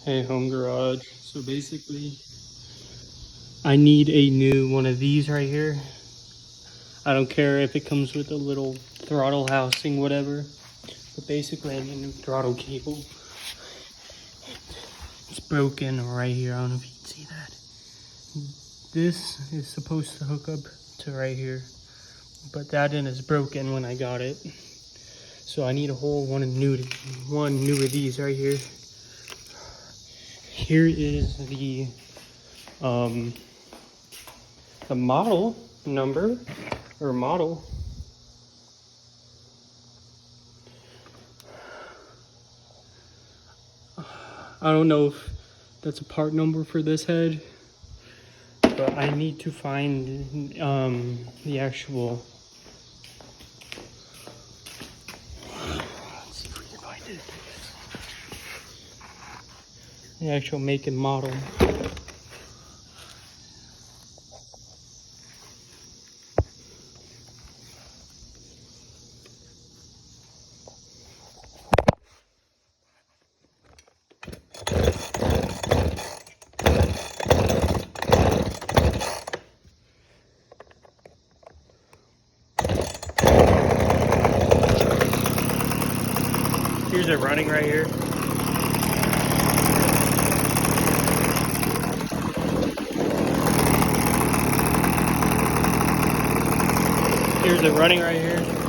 Hey, home garage. So basically, I need a new one of these right here. I don't care if it comes with a little throttle housing, whatever. But basically, I need a new throttle cable. It's broken right here. I don't know if you can see that. This is supposed to hook up to right here, but that end is broken when I got it. So I need a whole one new of these right here. Here is the model number or model. I don't know if that's a part number for this head, but I need to find the actual. Let's see if we can find it. The actual make and model. Here's it running right here. Here's it running right here.